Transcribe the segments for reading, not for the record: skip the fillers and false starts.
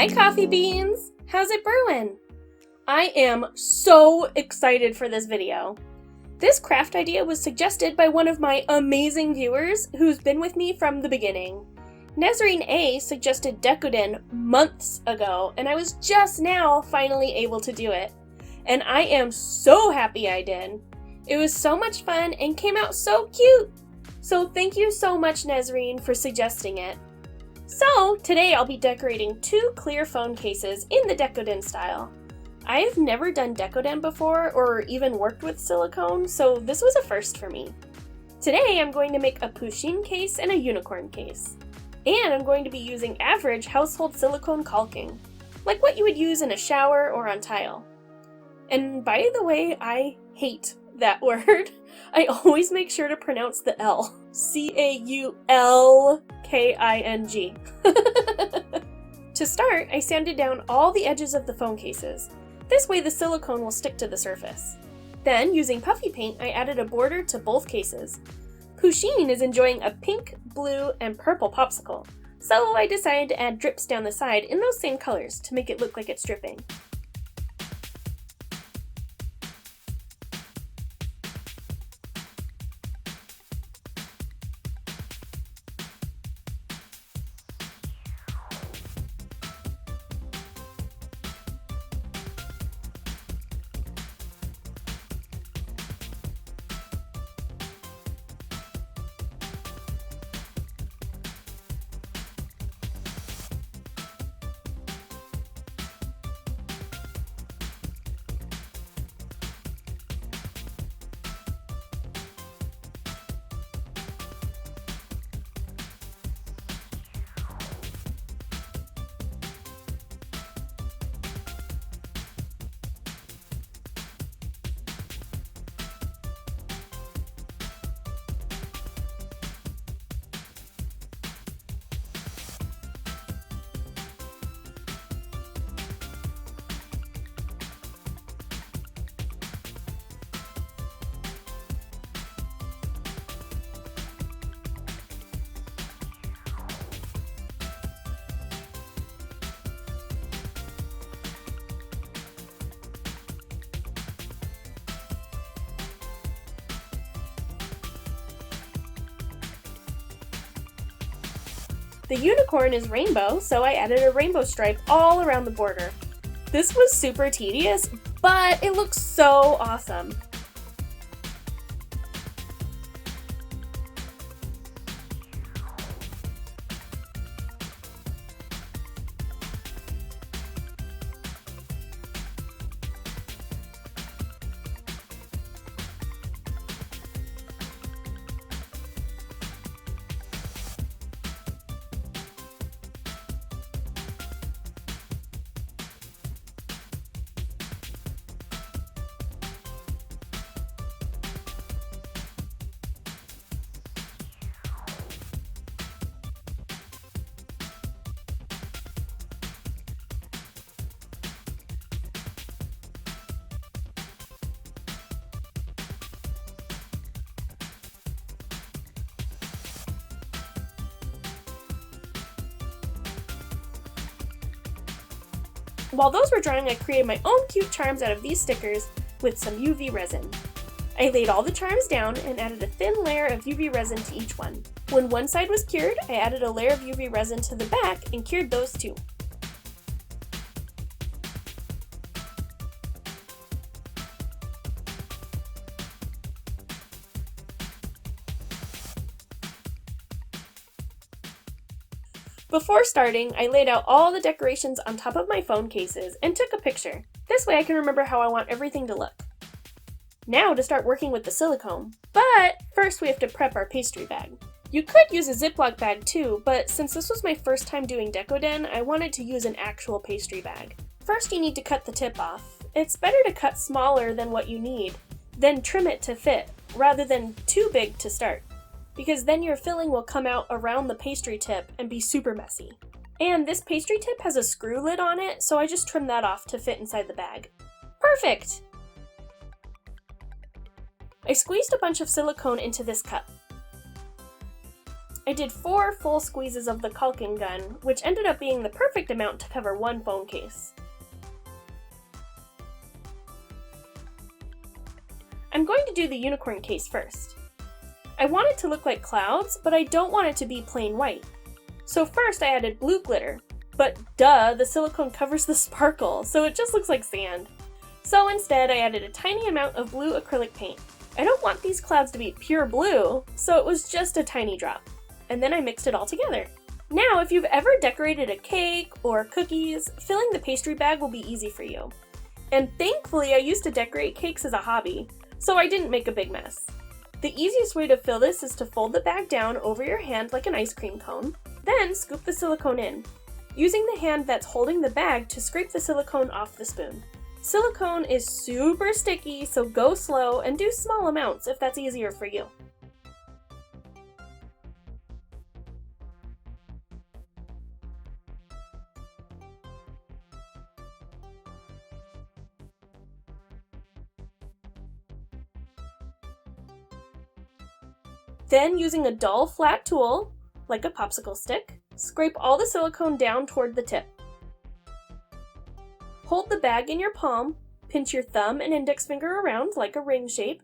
Hi coffee beans! How's it brewing? I am so excited for this video. This craft idea was suggested by one of my amazing viewers who's been with me from the beginning. NESREEN A suggested Decoden months ago, and I was just now finally able to do it. And I am so happy I did. It was so much fun and came out so cute! So thank you so much, NESREEN, for suggesting it. So today I'll be decorating 2 clear phone cases in the Decoden style. I've never done Decoden before or even worked with silicone, so this was a first for me. Today I'm going to make a Pusheen case and a unicorn case. And I'm going to be using average household silicone caulking, like what you would use in a shower or on tile. And by the way, I hate that word. I always make sure to pronounce the L. C-A-U-L-K-I-N-G. To start, I sanded down all the edges of the phone cases. This way the silicone will stick to the surface. Then, using puffy paint, I added a border to both cases. Pusheen is enjoying a pink, blue, and purple popsicle, so I decided to add drips down the side in those same colors to make it look like it's dripping. The unicorn is rainbow, so I added a rainbow stripe all around the border. This was super tedious, but it looks so awesome. While those were drying, I created my own cute charms out of these stickers with some UV resin. I laid all the charms down and added a thin layer of UV resin to each one. When one side was cured, I added a layer of UV resin to the back and cured those too. Before starting, I laid out all the decorations on top of my phone cases and took a picture. This way I can remember how I want everything to look. Now to start working with the silicone. But first we have to prep our pastry bag. You could use a Ziploc bag too, but since this was my first time doing Decoden, I wanted to use an actual pastry bag. First you need to cut the tip off. It's better to cut smaller than what you need, then trim it to fit, rather than too big to start, because then your filling will come out around the pastry tip and be super messy. And this pastry tip has a screw lid on it, so I just trimmed that off to fit inside the bag. Perfect! I squeezed a bunch of silicone into this cup. I did 4 full squeezes of the caulking gun, which ended up being the perfect amount to cover one phone case. I'm going to do the unicorn case first. I want it to look like clouds, but I don't want it to be plain white. So first I added blue glitter, but duh, the silicone covers the sparkle, so it just looks like sand. So instead I added a tiny amount of blue acrylic paint. I don't want these clouds to be pure blue, so it was just a tiny drop. And then I mixed it all together. Now, if you've ever decorated a cake or cookies, filling the pastry bag will be easy for you. And thankfully I used to decorate cakes as a hobby, so I didn't make a big mess. The easiest way to fill this is to fold the bag down over your hand like an ice cream cone, then scoop the silicone in, using the hand that's holding the bag to scrape the silicone off the spoon. Silicone is super sticky, so go slow and do small amounts if that's easier for you. Then, using a dull, flat tool, like a popsicle stick, scrape all the silicone down toward the tip. Hold the bag in your palm, pinch your thumb and index finger around like a ring shape,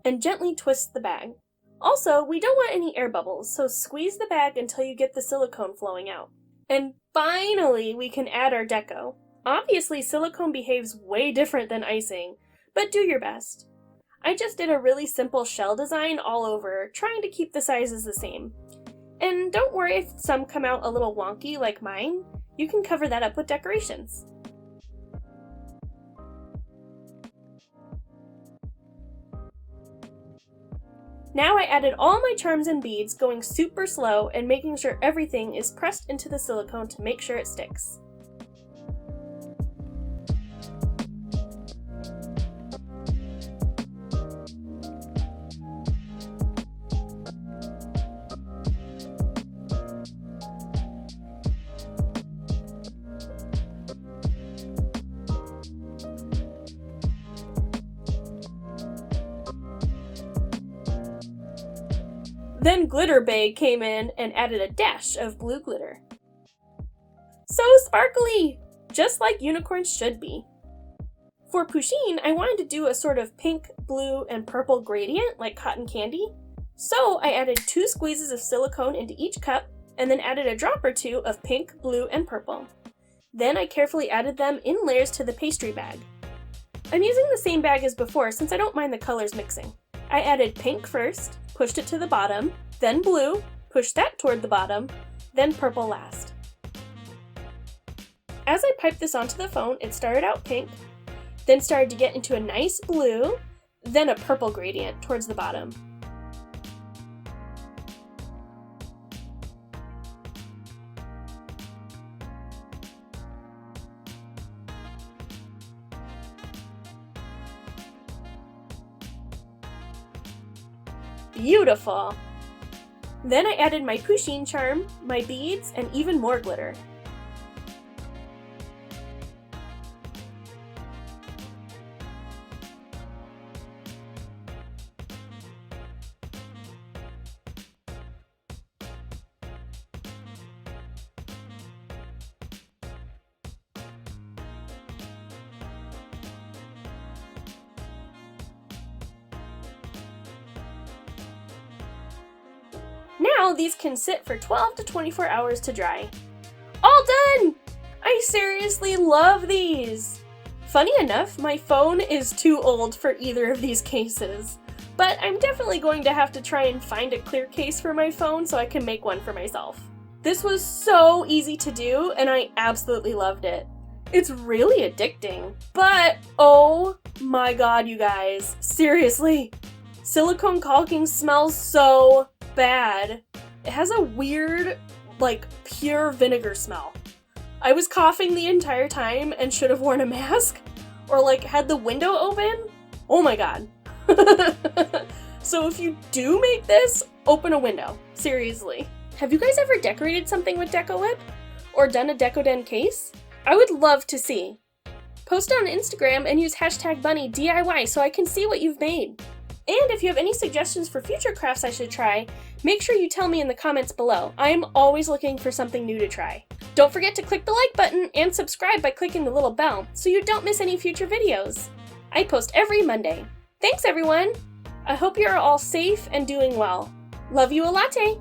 and gently twist the bag. Also, we don't want any air bubbles, so squeeze the bag until you get the silicone flowing out. And finally, we can add our deco. Obviously, silicone behaves way different than icing, but do your best. I just did a really simple shell design all over, trying to keep the sizes the same. And don't worry if some come out a little wonky like mine, you can cover that up with decorations. Now I added all my charms and beads, going super slow and making sure everything is pressed into the silicone to make sure it sticks. Then Glitter Bay came in and added a dash of blue glitter. So sparkly! Just like unicorns should be. For Pusheen, I wanted to do a sort of pink, blue, and purple gradient like cotton candy. So I added 2 squeezes of silicone into each cup and then added a drop or 2 of pink, blue, and purple. Then I carefully added them in layers to the pastry bag. I'm using the same bag as before since I don't mind the colors mixing. I added pink first, pushed it to the bottom, then blue, pushed that toward the bottom, then purple last. As I piped this onto the phone, it started out pink, then started to get into a nice blue, then a purple gradient towards the bottom. Beautiful! Then I added my Pusheen charm, my beads, and even more glitter. Now these can sit for 12 to 24 hours to dry. All done! I seriously love these! Funny enough, my phone is too old for either of these cases, but I'm definitely going to have to try and find a clear case for my phone so I can make one for myself. This was so easy to do and I absolutely loved it. It's really addicting, but oh my god, you guys, seriously, silicone caulking smells so bad. It has a weird, like, pure vinegar smell. I was coughing the entire time and should have worn a mask, or like had the window open. Oh my god. So if you do make this, open a window. Seriously. Have you guys ever decorated something with Deco Whip? Or done a Decoden case? I would love to see. Post on Instagram and use hashtag BunnieDIY so I can see what you've made. And if you have any suggestions for future crafts I should try, make sure you tell me in the comments below. I am always looking for something new to try. Don't forget to click the like button and subscribe by clicking the little bell so you don't miss any future videos. I post every Monday. Thanks everyone! I hope you're all safe and doing well. Love you a latte!